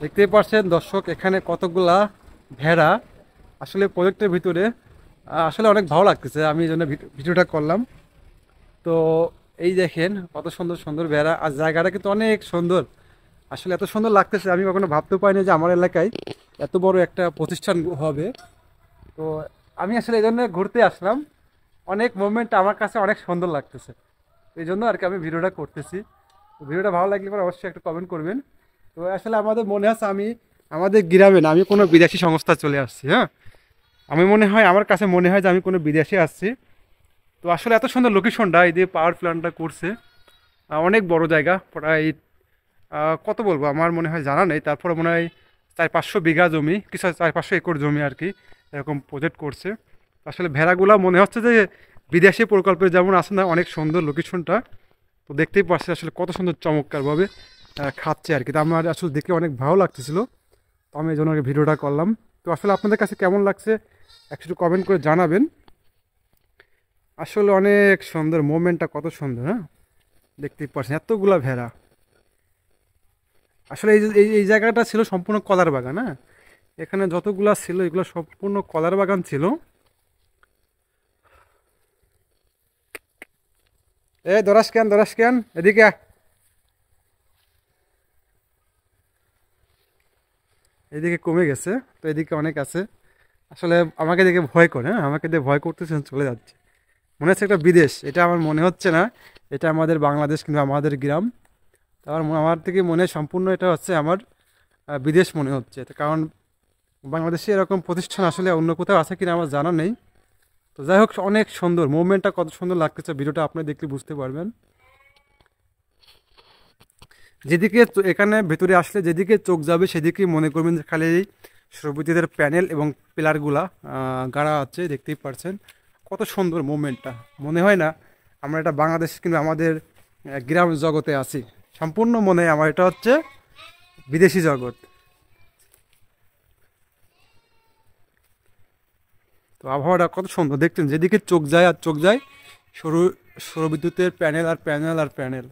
দেখতেই পাচ্ছেন দর্শক, এখানে কতগুলা ভেড়া। আসলে প্রজেক্টের ভিতরে আসলে অনেক ভালো লাগতেছে, আমি এই জন্য ভিডিওটা করলাম। তো এই দেখেন কত সুন্দর সুন্দর ভেড়া, আর জায়গাটা কিন্তু অনেক সুন্দর। আসলে এত সুন্দর লাগতেছে, আমি কখনো ভাবতে পারিনি যে আমার এলাকায় এত বড় একটা প্রতিষ্ঠান হবে। তো আমি আসলে এই জন্য ঘুরতে আসলাম। অনেক মোমেন্ট আমার কাছে অনেক সুন্দর লাগতেছে, এই জন্য আর কি আমি ভিডিওটা করতেছি। তো ভিডিওটা ভালো লাগলে পরে অবশ্যই একটা কমেন্ট করবেন। তো আসলে আমাদের মনে আছে আমি আমাদের গ্রামে না, আমি কোনো বিদেশি সংস্থা চলে আসছি। হ্যাঁ, আমি মনে হয় আমার কাছে মনে হয় যে আমি কোনো বিদেশে আসছি। তো আসলে এত সুন্দর লোকেশনটা, এই যে পাওয়ার প্ল্যান্টটা করছে, অনেক বড় জায়গা প্রায় কত বলবো আমার মনে হয় জানা নেই, তারপরে মনে হয় 400-500 বিঘা জমি, কিছু 400-500 একর জমি আর কি, এরকম প্রজেক্ট করছে। আসলে ভেড়াগুলা মনে হচ্ছে যে বিদেশি প্রকল্পে যেমন আছে না, অনেক সুন্দর লোকেশনটা। তো দেখতেই পাচ্ছি আসলে কত সুন্দর চমৎকারভাবে খাচ্ছে আর কি। তো আমার আসলে দেখে অনেক ভালো লাগতেছিল, তো আমি এই জন্য ভিডিওটা করলাম। তো আসলে আপনাদের কাছে কেমন লাগছে একটু কমেন্ট করে জানাবেন। আসলে অনেক সুন্দর মোমেন্টটা, কত সুন্দর। হ্যাঁ, দেখতেই পাচ্ছেন এতগুলা ভেড়া। আসলে এই জায়গাটা ছিল সম্পূর্ণ কলার বাগান। হ্যাঁ, এখানে যতগুলা ছিল এগুলো সম্পূর্ণ কলার বাগান ছিল। দরাস কেন এদিকে আয়। এদিকে কমে গেছে, তো এদিকে অনেক আছে। আসলে আমাকে দেখে ভয় করে, হ্যাঁ, আমাকে দেখে ভয় করতেছে, চলে যাচ্ছে। মনে হচ্ছে একটা বিদেশ, এটা আমার মনে হচ্ছে না এটা আমাদের বাংলাদেশ কিংবা আমাদের গ্রাম। তো আমার থেকে মনে হয় সম্পূর্ণ এটা হচ্ছে আমার বিদেশ মনে হচ্ছে। তো কারণ বাংলাদেশে এরকম প্রতিষ্ঠান আসলে অন্য কোথাও আছে কিনা আমার জানা নেই। তো যাই হোক, অনেক সুন্দর মুভমেন্টটা, কত সুন্দর লাগতেছে, ভিডিওটা আপনি দেখলে বুঝতে পারবেন। যেদিকে এখানে ভেতরে আসলে যেদিকে চোখ যাবে সেদিকেই মনে করবেন যে খালি এই সৌরবিদ্যুতের প্যানেল এবং পিলারগুলা গাড়া আছে, দেখতেই পারছেন কত সুন্দর মুভমেন্টটা। মনে হয় না আমরা এটা বাংলাদেশ কিন্তু আমাদের গ্রাম জগতে আছি। সম্পূর্ণ মনে হয় আমার এটা হচ্ছে বিদেশি জগৎ। তো আবহাওয়াটা কত সুন্দর দেখছেন, যেদিকে চোখ যায় আর চোখ যায় সৌর সৌরবিদ্যুতের প্যানেল আর প্যানেল আর প্যানেল।